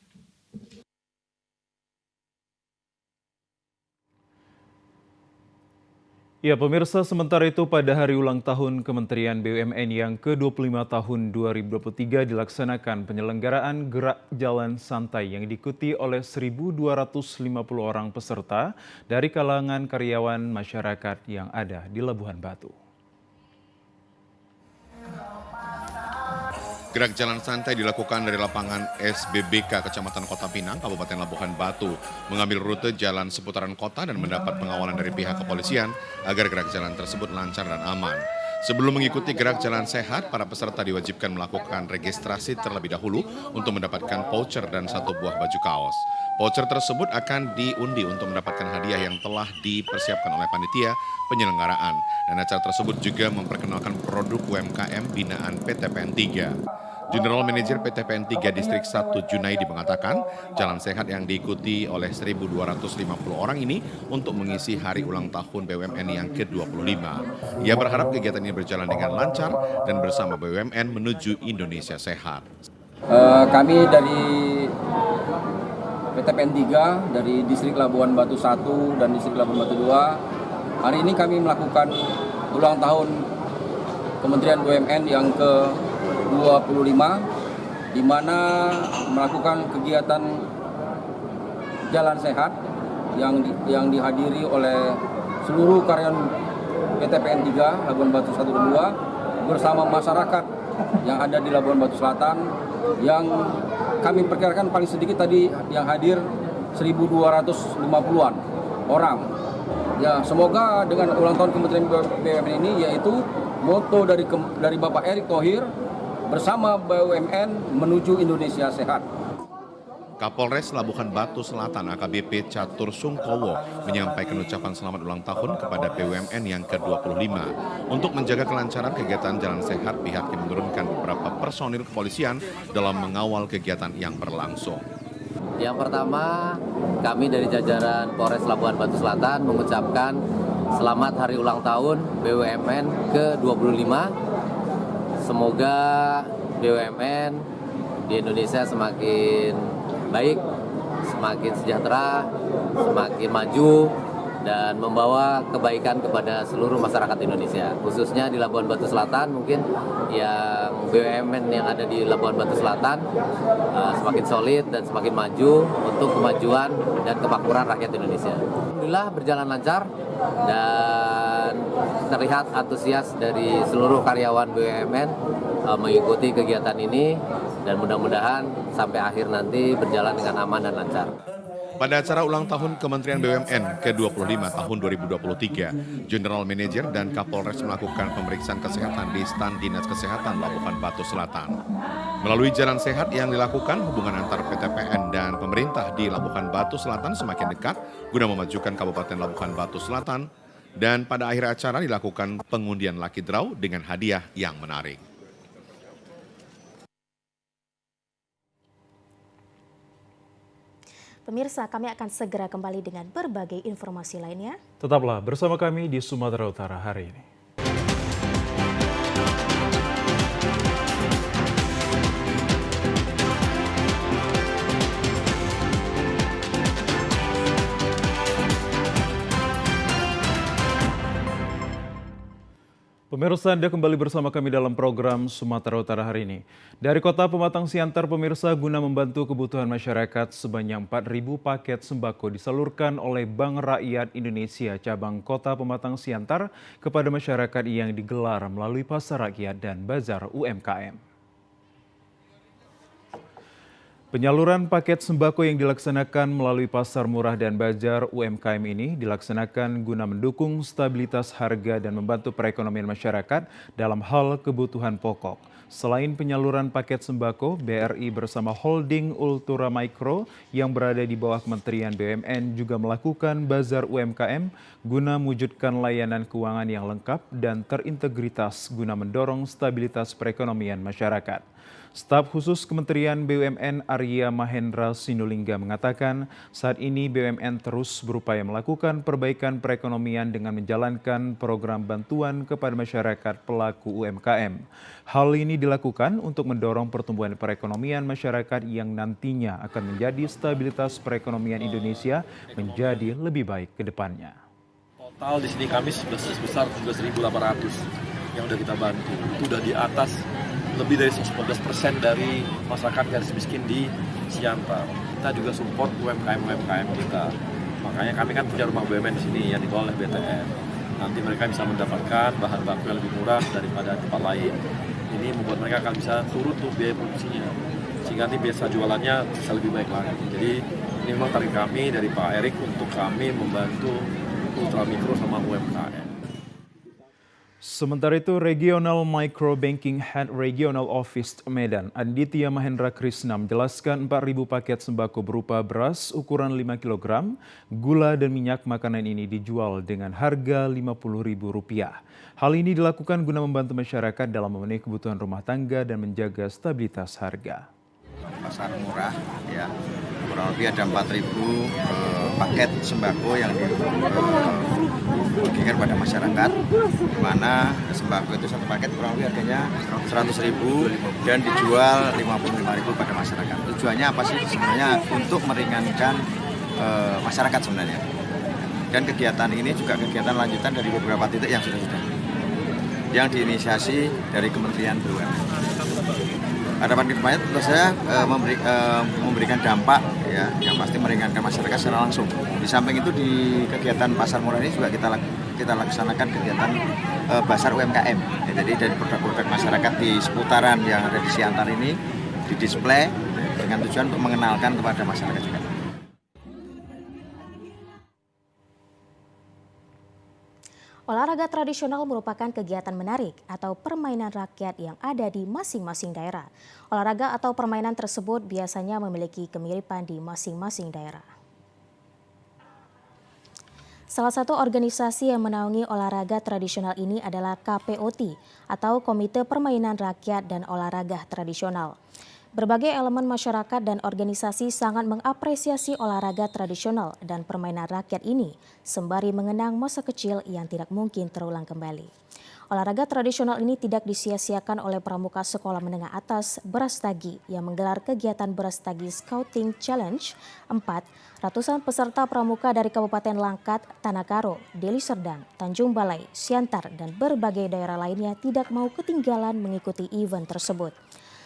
Ya, pemirsa, sementara itu pada hari ulang tahun Kementerian BUMN yang ke-25 tahun 2023 dilaksanakan penyelenggaraan Gerak Jalan Santai yang diikuti oleh 1.250 orang peserta dari kalangan karyawan masyarakat yang ada di Labuhan Batu. Gerak jalan santai dilakukan dari lapangan SBBK Kecamatan Kota Pinang, Kabupaten Labuhan Batu, mengambil rute jalan seputaran kota dan mendapat pengawalan dari pihak kepolisian agar gerak jalan tersebut lancar dan aman. Sebelum mengikuti gerak jalan sehat, para peserta diwajibkan melakukan registrasi terlebih dahulu untuk mendapatkan voucher dan satu buah baju kaos. Voucher tersebut akan diundi untuk mendapatkan hadiah yang telah dipersiapkan oleh panitia penyelenggaraan. Dan acara tersebut juga memperkenalkan produk UMKM binaan PTPN 3. General Manager PTPN 3 Distrik 1 Junaidi mengatakan, jalan sehat yang diikuti oleh 1.250 orang ini untuk mengisi hari ulang tahun BUMN yang ke-25. Ia berharap kegiatan ini berjalan dengan lancar dan bersama BUMN menuju Indonesia sehat. Kami dari PTPN 3 dari Distrik Labuhan Batu 1 dan Distrik Labuhan Batu 2, hari ini kami melakukan ulang tahun Kementerian BUMN yang ke-25, di mana melakukan kegiatan jalan sehat yang dihadiri oleh seluruh karyawan PTPN 3 Labuhan Batu 1 dan 2 bersama masyarakat yang ada di Labuhan Batu Selatan, yang kami perkirakan paling sedikit tadi yang hadir 1.250-an orang. Ya, semoga dengan ulang tahun Kementerian BUMN ini, yaitu moto dari Bapak Erick Thohir, bersama BUMN menuju Indonesia sehat. Kapolres Labuhan Batu Selatan AKBP Catur Sungkowo menyampaikan ucapan selamat ulang tahun kepada BUMN yang ke-25. Untuk menjaga kelancaran kegiatan jalan sehat, pihaknya menurunkan beberapa personil kepolisian dalam mengawal kegiatan yang berlangsung. Yang pertama, kami dari jajaran Polres Labuhan Batu Selatan mengucapkan selamat hari ulang tahun BUMN ke-25. Semoga BUMN di Indonesia semakin baik, semakin sejahtera, semakin maju, dan membawa kebaikan kepada seluruh masyarakat Indonesia. Khususnya di Labuhan Batu Selatan, mungkin yang BUMN yang ada di Labuhan Batu Selatan semakin solid dan semakin maju untuk kemajuan dan kemakmuran rakyat Indonesia. Alhamdulillah berjalan lancar dan terlihat antusias dari seluruh karyawan BUMN mengikuti kegiatan ini, dan mudah-mudahan sampai akhir nanti berjalan dengan aman dan lancar. Pada acara ulang tahun Kementerian BUMN ke-25 tahun 2023, General Manager dan Kapolres melakukan pemeriksaan kesehatan di stan Dinas Kesehatan Labuhan Batu Selatan. Melalui jalan sehat yang dilakukan, hubungan antar PTPN dan pemerintah di Labuhan Batu Selatan semakin dekat guna memajukan Kabupaten Labuhan Batu Selatan, dan pada akhir acara dilakukan pengundian Lucky Draw dengan hadiah yang menarik. Pemirsa, kami akan segera kembali dengan berbagai informasi lainnya. Tetaplah bersama kami di Sumatera Utara hari ini. Pemirsa, Anda kembali bersama kami dalam program Sumatera Utara hari ini. Dari Kota Pematang Siantar, pemirsa, guna membantu kebutuhan masyarakat, sebanyak 4.000 paket sembako disalurkan oleh Bank Rakyat Indonesia cabang Kota Pematang Siantar kepada masyarakat yang digelar melalui Pasar Rakyat dan Bazar UMKM. Penyaluran paket sembako yang dilaksanakan melalui Pasar Murah dan Bazar UMKM ini dilaksanakan guna mendukung stabilitas harga dan membantu perekonomian masyarakat dalam hal kebutuhan pokok. Selain penyaluran paket sembako, BRI bersama Holding Ultra Micro yang berada di bawah Kementerian BUMN juga melakukan bazar UMKM guna mewujudkan layanan keuangan yang lengkap dan terintegritas guna mendorong stabilitas perekonomian masyarakat. Staf khusus Kementerian BUMN Arya Mahendra Sinulinga mengatakan saat ini BUMN terus berupaya melakukan perbaikan perekonomian dengan menjalankan program bantuan kepada masyarakat pelaku UMKM. Hal ini dilakukan untuk mendorong pertumbuhan perekonomian masyarakat yang nantinya akan menjadi stabilitas perekonomian Indonesia menjadi lebih baik ke depannya. Total di sini kami sebesar 17.800 yang sudah kita bantu. Itu sudah di atas lebih dari 11% dari masyarakat garis miskin di Siantar. Kita juga support UMKM kita. Makanya kami kan punya rumah BUMN di sini yang dikelola oleh BTN. Nanti mereka bisa mendapatkan bahan baku yang lebih murah daripada tempat lain. Ini membuat mereka akan bisa turun tuh biaya produksinya. Sehingga nanti biasa jualannya bisa lebih baik lagi. Jadi ini memang target kami dari Pak Erik untuk kami membantu ultra mikro sama UMKM. Sementara itu, Regional Micro Banking Head Regional Office Medan, Anditya Mahendra Krishna menjelaskan 4.000 paket sembako berupa beras ukuran 5 kg, gula dan minyak makanan ini dijual dengan harga Rp50.000. Hal ini dilakukan guna membantu masyarakat dalam memenuhi kebutuhan rumah tangga dan menjaga stabilitas harga. Pasar murah, ya, kurang lebih ada 4.000 paket sembako yang dibagikan pada masyarakat, di mana sembako itu satu paket kurang lebih harganya 100.000 dan dijual 55.000 pada masyarakat. Tujuannya apa sih? Sebenarnya untuk meringankan masyarakat sebenarnya. Dan kegiatan ini juga kegiatan lanjutan dari beberapa titik yang sudah yang diinisiasi dari Kementerian BUMN. Harapan kedepannya tentu saja memberikan dampak, ya, yang pasti meringankan masyarakat secara langsung. Di samping itu di kegiatan pasar murah ini juga kita laksanakan kegiatan pasar UMKM. Ya, jadi dari produk-produk masyarakat di seputaran yang ada di Siantar ini didisplay dengan tujuan untuk mengenalkan kepada masyarakat juga. Olahraga tradisional merupakan kegiatan menarik atau permainan rakyat yang ada di masing-masing daerah. Olahraga atau permainan tersebut biasanya memiliki kemiripan di masing-masing daerah. Salah satu organisasi yang menaungi olahraga tradisional ini adalah KPOT atau Komite Permainan Rakyat dan Olahraga Tradisional. Berbagai elemen masyarakat dan organisasi sangat mengapresiasi olahraga tradisional dan permainan rakyat ini sembari mengenang masa kecil yang tidak mungkin terulang kembali. Olahraga tradisional ini tidak disia-siakan oleh pramuka sekolah menengah atas Brastagi yang menggelar kegiatan Brastagi Scouting Challenge 4. Ratusan peserta pramuka dari Kabupaten Langkat, Tanah Karo, Deli Serdang, Tanjung Balai, Siantar, dan berbagai daerah lainnya tidak mau ketinggalan mengikuti event tersebut.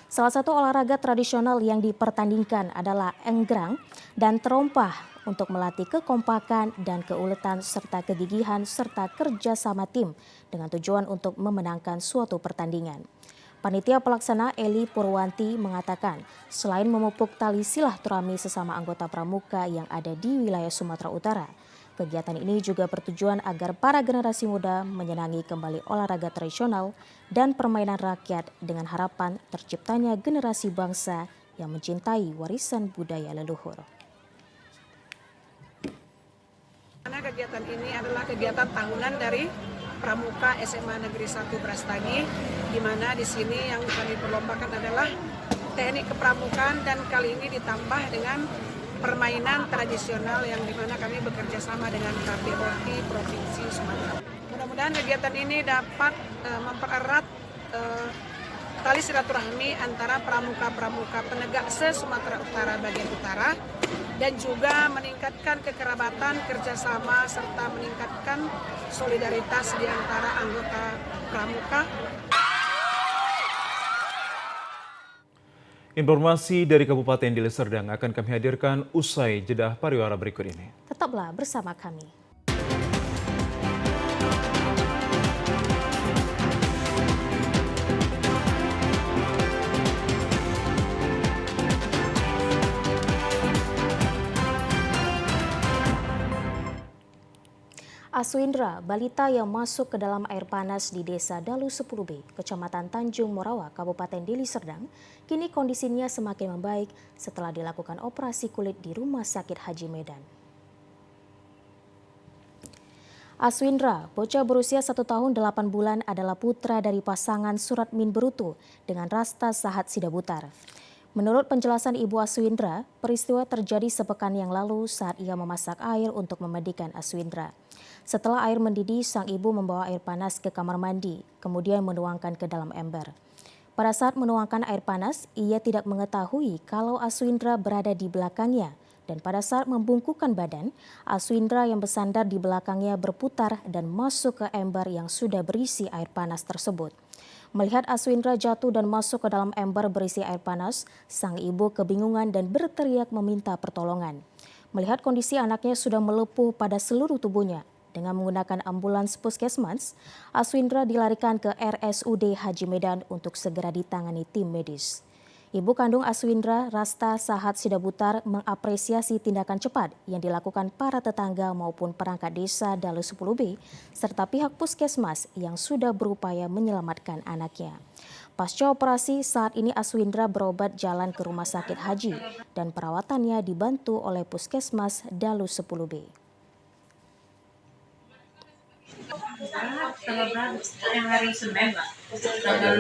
Salah satu olahraga tradisional yang dipertandingkan adalah enggrang dan terompah untuk melatih kekompakan dan keuletan serta kegigihan serta kerjasama tim dengan tujuan untuk memenangkan suatu pertandingan. Panitia pelaksana Eli Purwanti mengatakan selain memupuk tali silaturahmi sesama anggota pramuka yang ada di wilayah Sumatera Utara, kegiatan ini juga bertujuan agar para generasi muda menyenangi kembali olahraga tradisional dan permainan rakyat dengan harapan terciptanya generasi bangsa yang mencintai warisan budaya leluhur. Karena kegiatan ini adalah kegiatan tahunan dari Pramuka SMA Negeri 1 Brastagi, di mana di sini yang kami perlombakan adalah teknik kepramukaan dan kali ini ditambah dengan permainan tradisional yang dimana kami bekerja sama dengan KPOT Provinsi Sumatera. Mudah-mudahan kegiatan ini dapat mempererat tali silaturahmi antara pramuka-pramuka penegak se-Sumatera Utara bagian utara dan juga meningkatkan kekerabatan, kerjasama, serta meningkatkan solidaritas di antara anggota pramuka. Informasi dari Kabupaten Deli Serdang akan kami hadirkan usai jeda pariwara berikut ini. Tetaplah bersama kami. Aswindra, balita yang masuk ke dalam air panas di Desa Dalu 10B, Kecamatan Tanjung Morawa, Kabupaten Deli Serdang, kini kondisinya semakin membaik setelah dilakukan operasi kulit di Rumah Sakit Haji Medan. Aswindra, bocah berusia 1 tahun 8 bulan adalah putra dari pasangan Suratmin Berutu dengan Rasta Sahat Sidabutar. Menurut penjelasan Ibu Aswindra, peristiwa terjadi sepekan yang lalu saat ia memasak air untuk memandikan Aswindra. Setelah air mendidih, sang ibu membawa air panas ke kamar mandi, kemudian menuangkan ke dalam ember. Pada saat menuangkan air panas, ia tidak mengetahui kalau Aswindra berada di belakangnya. Dan pada saat membungkukkan badan, Aswindra yang bersandar di belakangnya berputar dan masuk ke ember yang sudah berisi air panas tersebut. Melihat Aswindra jatuh dan masuk ke dalam ember berisi air panas, sang ibu kebingungan dan berteriak meminta pertolongan. Melihat kondisi anaknya sudah melepuh pada seluruh tubuhnya, dengan menggunakan ambulans puskesmas, Aswindra dilarikan ke RSUD Haji Medan untuk segera ditangani tim medis. Ibu kandung Aswindra, Rasta Sahat Sidabutar, mengapresiasi tindakan cepat yang dilakukan para tetangga maupun perangkat desa Dalu 10B, serta pihak puskesmas yang sudah berupaya menyelamatkan anaknya. Pasca operasi, saat ini Aswindra berobat jalan ke Rumah Sakit Haji dan perawatannya dibantu oleh puskesmas Dalu 10B. Tanggal berapa? Yang hari Senin lah. Tanggal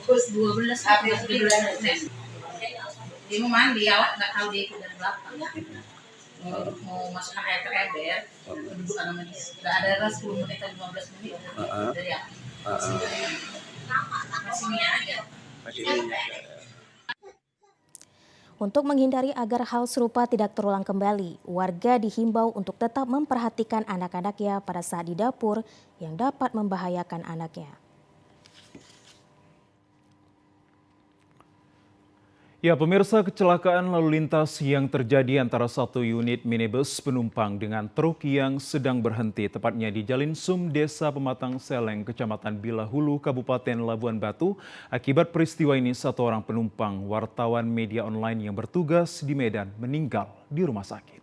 12 sampai 13 Senin. Dia mau mandi, awak nggak tahu dia ikut dari belakang. Mau masukkan air ke ember, duduk sama dia. Nggak ada ras 10 menit atau 15 menit dari aku. Masih ini aja. Untuk menghindari agar hal serupa tidak terulang kembali, warga dihimbau untuk tetap memperhatikan anak-anaknya pada saat di dapur yang dapat membahayakan anaknya. Ya, pemirsa, kecelakaan lalu lintas yang terjadi antara satu unit minibus penumpang dengan truk yang sedang berhenti, tepatnya di Jalin Sum, Desa Pematang Seleng, Kecamatan Bilahulu, Kabupaten Labuan Batu. Akibat peristiwa ini, satu orang penumpang wartawan media online yang bertugas di Medan meninggal di rumah sakit.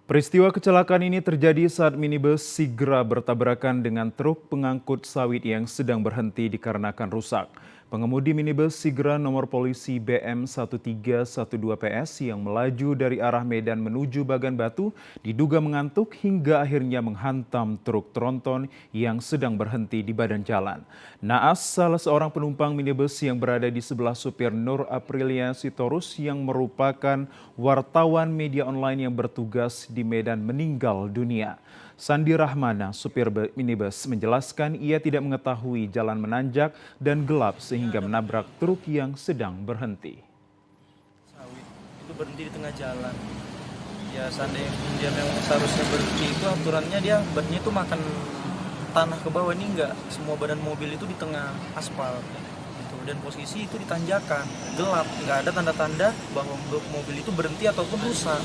Peristiwa kecelakaan ini terjadi saat minibus Sigra bertabrakan dengan truk pengangkut sawit yang sedang berhenti dikarenakan rusak. Pengemudi minibus Sigra nomor polisi BM 1312 PS yang melaju dari arah Medan menuju Bagan Batu diduga mengantuk hingga akhirnya menghantam truk tronton yang sedang berhenti di badan jalan. Naas, salah seorang penumpang minibus yang berada di sebelah supir Nur Aprilia Sitorus yang merupakan wartawan media online yang bertugas di Medan meninggal dunia. Sandi Rahmana, supir minibus, menjelaskan ia tidak mengetahui jalan menanjak dan gelap sehingga menabrak truk yang sedang berhenti. Sawit itu berhenti di tengah jalan. Ya seandainya dia memang seharusnya berhenti, itu aturannya dia bannya itu makan tanah ke bawah, ini enggak. Semua badan mobil itu di tengah aspal. Gitu. Dan posisi itu ditanjakan, gelap, nggak ada tanda-tanda bahwa mobil itu berhenti ataupun rusak.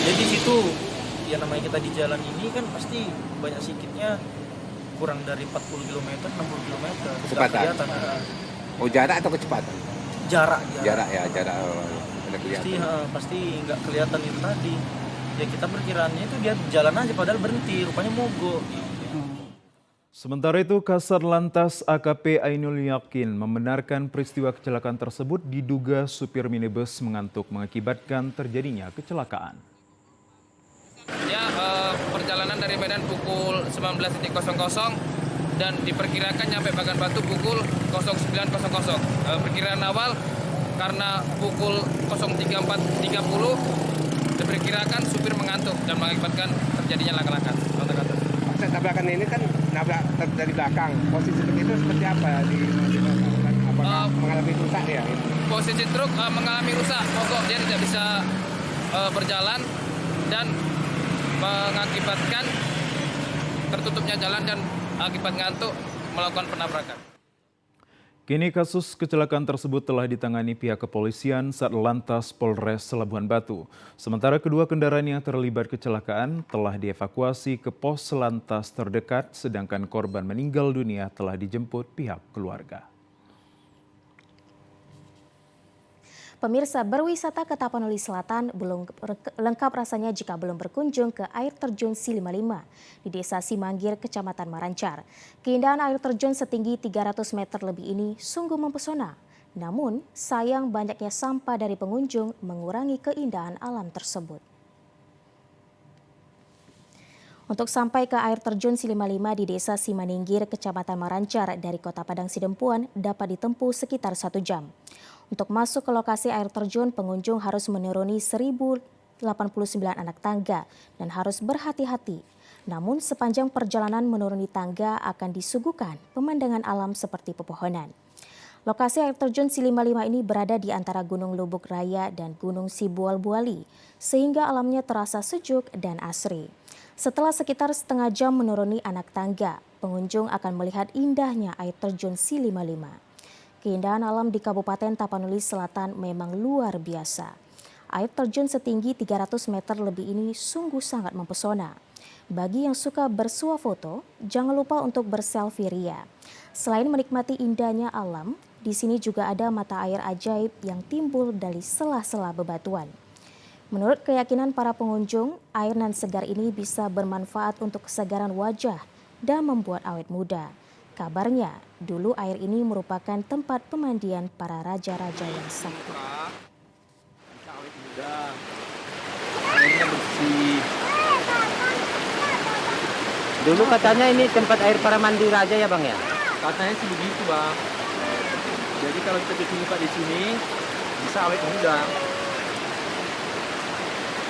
Jadi situ ya namanya kita di jalan ini kan pasti banyak sedikitnya kurang dari 40 km, 60 km. Kecepatan? Oh, jarak atau kecepatan? Jarak. Jarak ya, jarak. Pasti nggak kelihatan itu tadi. Ya kita perkiraannya itu dia jalan aja padahal berhenti, rupanya mogok. Sementara itu, Kasat Lantas AKP Ainul Yakin membenarkan peristiwa kecelakaan tersebut diduga supir minibus mengantuk mengakibatkan terjadinya kecelakaan. Ya, perjalanan dari Medan pukul 19.00 dan diperkirakan nyampe Bagan Batu pukul 09.00. Perkiraan awal karena pukul 03.30 diperkirakan supir mengantuk dan mengakibatkan terjadinya laka-laka. Tabrakan ini kan nabrak dari belakang. Posisi truk itu seperti apa? Apakah mengalami rusak ya? Posisi truk mengalami rusak, mogok, dia tidak bisa berjalan dan mengakibatkan tertutupnya jalan dan akibat ngantuk melakukan penabrakan. Kini kasus kecelakaan tersebut telah ditangani pihak kepolisian Satlantas Polres Labuan Batu. Sementara kedua kendaraan yang terlibat kecelakaan telah dievakuasi ke pos Lantas terdekat, sedangkan korban meninggal dunia telah dijemput pihak keluarga. Pemirsa, berwisata ke Tapanuli Selatan belum lengkap rasanya jika belum berkunjung ke air terjun Si55 di Desa Simanggir, Kecamatan Marancar. Keindahan air terjun setinggi 300 meter lebih ini sungguh mempesona. Namun, sayang banyaknya sampah dari pengunjung mengurangi keindahan alam tersebut. Untuk sampai ke air terjun Si55 di Desa Simanggir, Kecamatan Marancar dari Kota Padang Sidempuan dapat ditempuh sekitar 1 jam. Untuk masuk ke lokasi air terjun, pengunjung harus menuruni 1089 anak tangga dan harus berhati-hati. Namun sepanjang perjalanan menuruni tangga akan disuguhkan pemandangan alam seperti pepohonan. Lokasi air terjun Si55 ini berada di antara Gunung Lubuk Raya dan Gunung Sibual-Buali, sehingga alamnya terasa sejuk dan asri. Setelah sekitar setengah jam menuruni anak tangga, pengunjung akan melihat indahnya air terjun Si55. Keindahan alam di Kabupaten Tapanuli Selatan memang luar biasa. Air terjun setinggi 300 meter lebih ini sungguh sangat mempesona. Bagi yang suka bersuah foto, jangan lupa untuk berselfie ria. Selain menikmati indahnya alam, di sini juga ada mata air ajaib yang timbul dari sela-sela bebatuan. Menurut keyakinan para pengunjung, air nan segar ini bisa bermanfaat untuk kesegaran wajah dan membuat awet muda. Kabarnya, dulu air ini merupakan tempat pemandian para raja-raja yang sakti. Bisa awet muda, airnya bersih. Dulu katanya ini tempat air para mandi raja ya Bang ya? Katanya sih begitu Bang. Jadi kalau kita kesini Pak di sini bisa awet muda.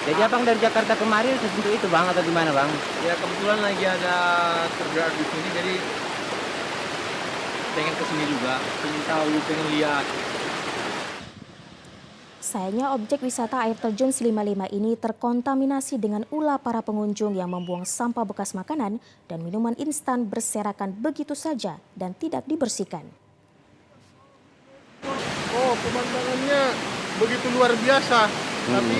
Jadi Abang dari Jakarta kemarin sesuatu itu Bang atau gimana Bang? Ya kebetulan lagi ada tergerak di sini jadi pengen kesini juga, pengen tahu, pengen lihat. Sayangnya objek wisata air terjun Si55 ini terkontaminasi dengan ulah para pengunjung yang membuang sampah bekas makanan dan minuman instan berserakan begitu saja dan tidak dibersihkan. Oh, pemandangannya begitu luar biasa, tapi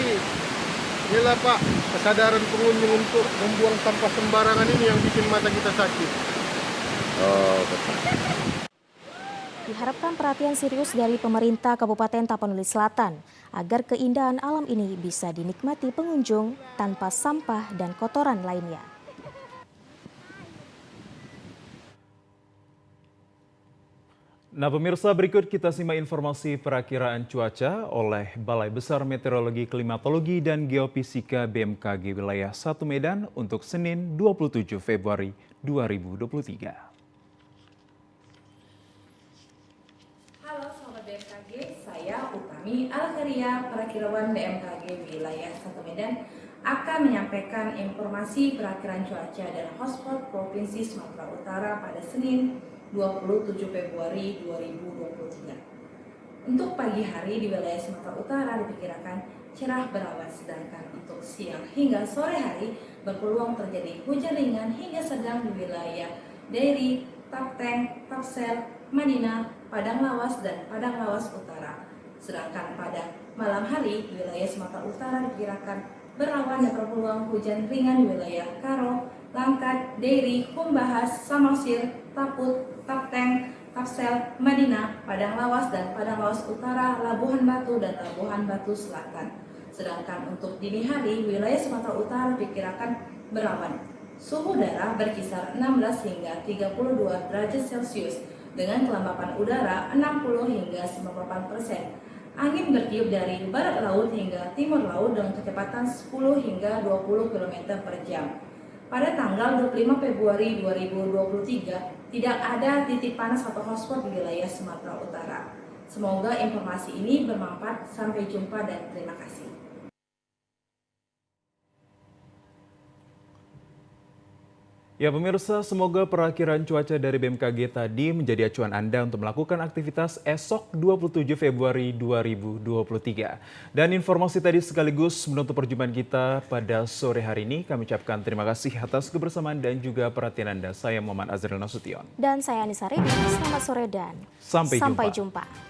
inilah Pak, kesadaran pengunjung untuk membuang sampah sembarangan ini yang bikin mata kita sakit. Oh, betul. Diharapkan perhatian serius dari pemerintah Kabupaten Tapanuli Selatan agar keindahan alam ini bisa dinikmati pengunjung tanpa sampah dan kotoran lainnya. Nah pemirsa, berikut kita simak informasi perakiraan cuaca oleh Balai Besar Meteorologi, Klimatologi, dan Geofisika BMKG wilayah 1 Medan untuk Senin 27 Februari 2023. Saya Utami Alkaria, Perakirawan BMKG wilayah 1 Medan akan menyampaikan informasi perakiraan cuaca dan hotspot Provinsi Sumatera Utara pada Senin 27 Februari 2023. Untuk pagi hari di wilayah Sumatera Utara diperkirakan cerah berawan, sedangkan untuk siang hingga sore hari berpeluang terjadi hujan ringan hingga sedang di wilayah Dairi, Tapteng, Tapsel, Madinah, Padang Lawas, dan Padang Lawas Utara. Sedangkan pada malam hari di wilayah Sumatera Utara diperkirakan berawan dan berpeluang hujan ringan di wilayah Karo, Langkat, Dairi, Humbahas, Samosir, Taput, Tapteng, Tapsel, Madinah, Padang Lawas, dan Padang Lawas Utara, Labuhan Batu, dan Labuhan Batu Selatan. Sedangkan untuk dini hari wilayah Sumatera Utara diperkirakan berawan. Suhu udara berkisar 16 hingga 32 derajat Celcius dengan kelembapan udara 60 hingga 98%. Angin bertiup dari barat laut hingga timur laut dengan kecepatan 10 hingga 20 km per jam. Pada tanggal 25 Februari 2023, tidak ada titik panas atau hotspot di wilayah Sumatera Utara. Semoga informasi ini bermanfaat. Sampai jumpa dan terima kasih. Ya pemirsa, semoga perakiraan cuaca dari BMKG tadi menjadi acuan Anda untuk melakukan aktivitas esok 27 Februari 2023. Dan informasi tadi sekaligus menutup perjumpaan kita pada sore hari ini. Kami ucapkan terima kasih atas kebersamaan dan juga perhatian Anda. Saya Muhammad Azril Nasution. Dan saya Anissa Rebi. Selamat sore dan sampai jumpa.